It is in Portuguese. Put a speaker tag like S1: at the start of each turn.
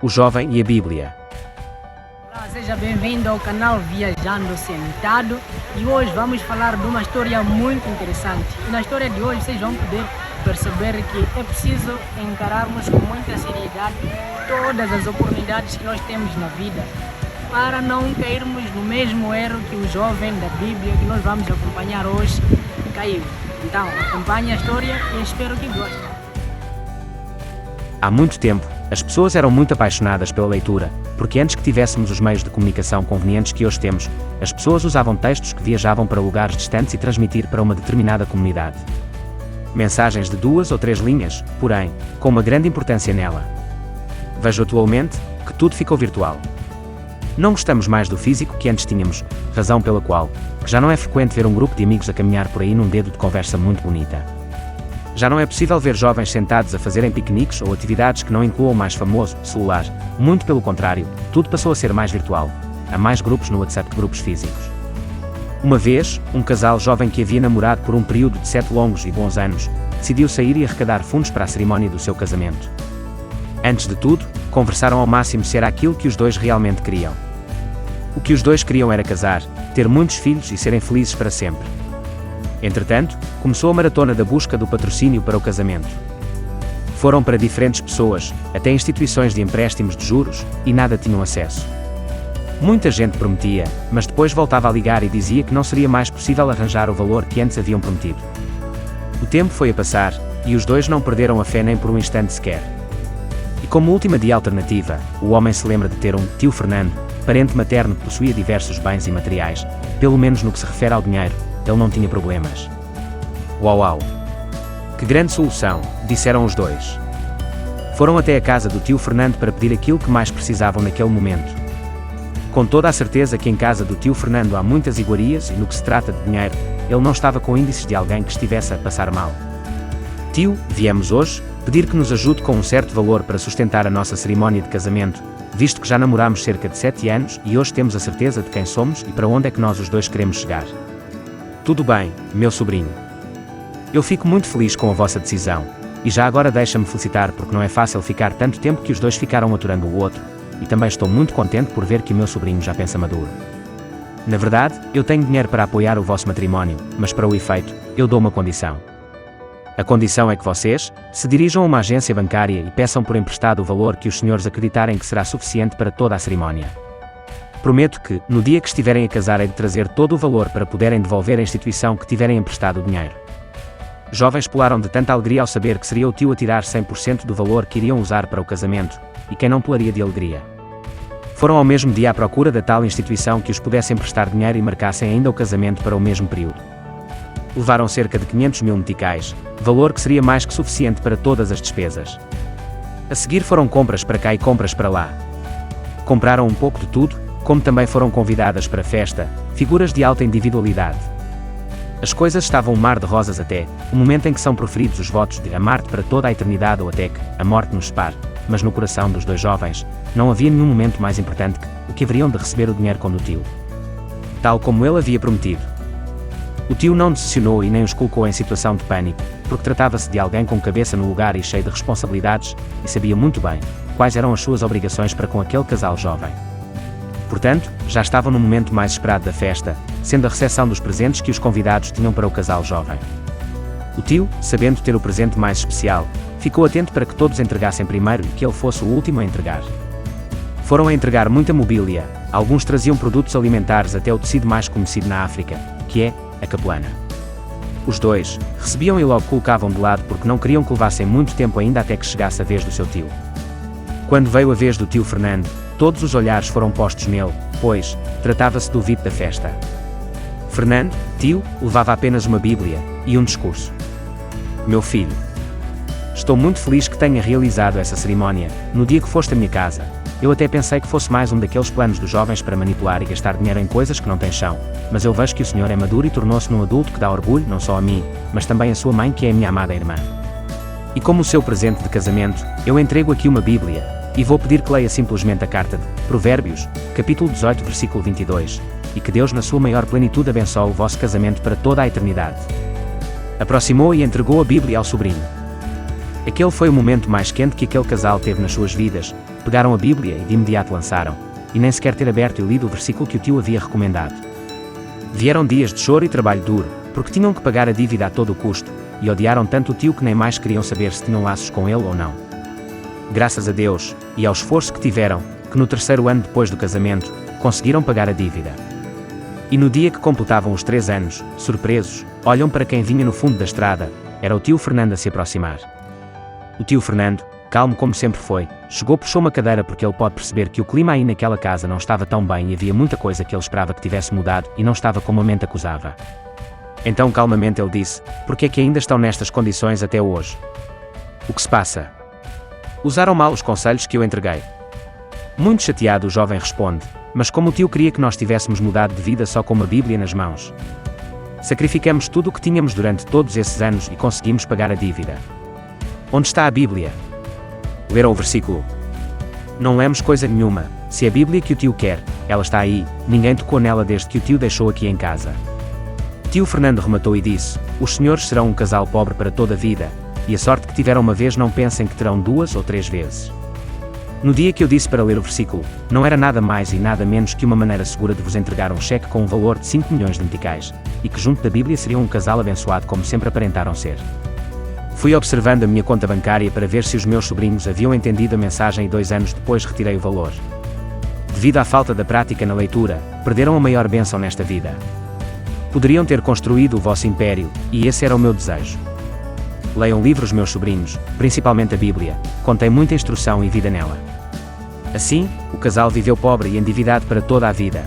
S1: o jovem e a Bíblia.
S2: Olá, seja bem-vindo ao canal Viajando Sentado e hoje vamos falar de uma história muito interessante. E na história de hoje vocês vão poder perceber que é preciso encararmos com muita seriedade todas as oportunidades que nós temos na vida para não cairmos no mesmo erro que o jovem da Bíblia que nós vamos acompanhar hoje caiu. Então, acompanhe a história e espero que gostem.
S1: Há muito tempo, as pessoas eram muito apaixonadas pela leitura, porque antes que tivéssemos os meios de comunicação convenientes que hoje temos, as pessoas usavam textos que viajavam para lugares distantes e transmitir para uma determinada comunidade. Mensagens de 2 ou 3 linhas, porém, com uma grande importância nela. Vejo atualmente que tudo ficou virtual. Não gostamos mais do físico que antes tínhamos, razão pela qual já não é frequente ver um grupo de amigos a caminhar por aí num dedo de conversa muito bonita. Já não é possível ver jovens sentados a fazerem piqueniques ou atividades que não incluam o mais famoso celular, muito pelo contrário, tudo passou a ser mais virtual. Há mais grupos no WhatsApp que grupos físicos. Uma vez, um casal jovem que havia namorado por um período de 7 longos e bons anos, decidiu sair e arrecadar fundos para a cerimónia do seu casamento. Antes de tudo, conversaram ao máximo se era aquilo que os dois realmente queriam. O que os dois queriam era casar, ter muitos filhos e serem felizes para sempre. Entretanto, começou a maratona da busca do patrocínio para o casamento. Foram para diferentes pessoas, até instituições de empréstimos de juros, e nada tinham acesso. Muita gente prometia, mas depois voltava a ligar e dizia que não seria mais possível arranjar o valor que antes haviam prometido. O tempo foi a passar, e os dois não perderam a fé nem por um instante sequer. E como última de alternativa, o homem se lembra de ter um tio Fernando, parente materno que possuía diversos bens e materiais, pelo menos no que se refere ao dinheiro, ele não tinha problemas. Uau! Que grande solução, disseram os dois. Foram até a casa do tio Fernando para pedir aquilo que mais precisavam naquele momento. Com toda a certeza que em casa do tio Fernando há muitas iguarias e no que se trata de dinheiro, ele não estava com índices de alguém que estivesse a passar mal. Tio, viemos hoje pedir que nos ajude com um certo valor para sustentar a nossa cerimónia de casamento, visto que já namoramos cerca de 7 anos e hoje temos a certeza de quem somos e para onde é que nós os dois queremos chegar. Tudo bem, meu sobrinho. Eu fico muito feliz com a vossa decisão, e já agora deixa-me felicitar porque não é fácil ficar tanto tempo que os dois ficaram aturando o outro, e também estou muito contente por ver que o meu sobrinho já pensa maduro. Na verdade, eu tenho dinheiro para apoiar o vosso matrimónio, mas para o efeito, eu dou uma condição. A condição é que vocês se dirijam a uma agência bancária e peçam por emprestado o valor que os senhores acreditarem que será suficiente para toda a cerimónia. Prometo que, no dia que estiverem a casar, hei de trazer todo o valor para poderem devolver à instituição que tiverem emprestado o dinheiro. Jovens pularam de tanta alegria ao saber que seria o tio a tirar 100% do valor que iriam usar para o casamento, e quem não pularia de alegria. Foram ao mesmo dia à procura da tal instituição que os pudesse emprestar dinheiro e marcassem ainda o casamento para o mesmo período. Levaram cerca de 500 mil meticais, valor que seria mais que suficiente para todas as despesas. A seguir foram compras para cá e compras para lá. Compraram um pouco de tudo, como também foram convidadas para a festa, figuras de alta individualidade. As coisas estavam um mar de rosas até o momento em que são proferidos os votos de amar-te para toda a eternidade ou até que a morte nos separe, mas no coração dos dois jovens, não havia nenhum momento mais importante que o que haveriam de receber o dinheiro com o tio. Tal como ele havia prometido. O tio não decepcionou e nem os colocou em situação de pânico, porque tratava-se de alguém com cabeça no lugar e cheio de responsabilidades, e sabia muito bem quais eram as suas obrigações para com aquele casal jovem. Portanto, já estavam no momento mais esperado da festa, sendo a recepção dos presentes que os convidados tinham para o casal jovem. O tio, sabendo ter o presente mais especial, ficou atento para que todos entregassem primeiro e que ele fosse o último a entregar. Foram a entregar muita mobília, alguns traziam produtos alimentares até o tecido mais conhecido na África, que é a capulana. Os dois recebiam e logo colocavam de lado porque não queriam que levassem muito tempo ainda até que chegasse a vez do seu tio. Quando veio a vez do tio Fernando, todos os olhares foram postos nele, pois tratava-se do VIP da festa. Fernando, tio, levava apenas uma Bíblia e um discurso. Meu filho, estou muito feliz que tenha realizado essa cerimónia, no dia que foste à minha casa. Eu até pensei que fosse mais um daqueles planos dos jovens para manipular e gastar dinheiro em coisas que não têm chão, mas eu vejo que o senhor é maduro e tornou-se num adulto que dá orgulho não só a mim, mas também a sua mãe que é a minha amada irmã. E como o seu presente de casamento, eu entrego aqui uma Bíblia, e vou pedir que leia simplesmente a carta de Provérbios, capítulo 18, versículo 22, e que Deus na sua maior plenitude abençoe o vosso casamento para toda a eternidade. Aproximou e entregou a Bíblia ao sobrinho. Aquele foi o momento mais quente que aquele casal teve nas suas vidas. Pegaram a Bíblia e de imediato lançaram, e nem sequer ter aberto e lido o versículo que o tio havia recomendado. Vieram dias de choro e trabalho duro, porque tinham que pagar a dívida a todo o custo, e odiaram tanto o tio que nem mais queriam saber se tinham laços com ele ou não. Graças a Deus, e ao esforço que tiveram, que no 3º ano depois do casamento, conseguiram pagar a dívida. E no dia que completavam os 3 anos, surpresos, olham para quem vinha no fundo da estrada. Era o tio Fernando a se aproximar. O tio Fernando, calmo como sempre foi, chegou, puxou uma cadeira porque ele pode perceber que o clima aí naquela casa não estava tão bem e havia muita coisa que ele esperava que tivesse mudado e não estava como a mente acusava. Então calmamente ele disse: "Por que é que ainda estão nestas condições até hoje? O que se passa? Usaram mal os conselhos que eu entreguei." Muito chateado o jovem responde: "Mas como o tio queria que nós tivéssemos mudado de vida só com uma Bíblia nas mãos. Sacrificamos tudo o que tínhamos durante todos esses anos e conseguimos pagar a dívida. Onde está a Bíblia?" Leram o versículo. "Não lemos coisa nenhuma. Se a Bíblia que o tio quer, ela está aí, ninguém tocou nela desde que o tio deixou aqui em casa." Tio Fernando rematou e disse: "Os senhores serão um casal pobre para toda a vida, e a sorte que tiveram uma vez não pensem que terão 2 ou 3 vezes." No dia que eu disse para ler o versículo, não era nada mais e nada menos que uma maneira segura de vos entregar um cheque com um valor de 5 milhões de meticais, e que junto da Bíblia seriam um casal abençoado como sempre aparentaram ser. Fui observando a minha conta bancária para ver se os meus sobrinhos haviam entendido a mensagem e 2 anos depois retirei o valor. Devido à falta da prática na leitura, perderam a maior bênção nesta vida. Poderiam ter construído o vosso império, e esse era o meu desejo. Leiam livros, meus sobrinhos, principalmente a Bíblia, contém muita instrução e vida nela. Assim, o casal viveu pobre e endividado para toda a vida.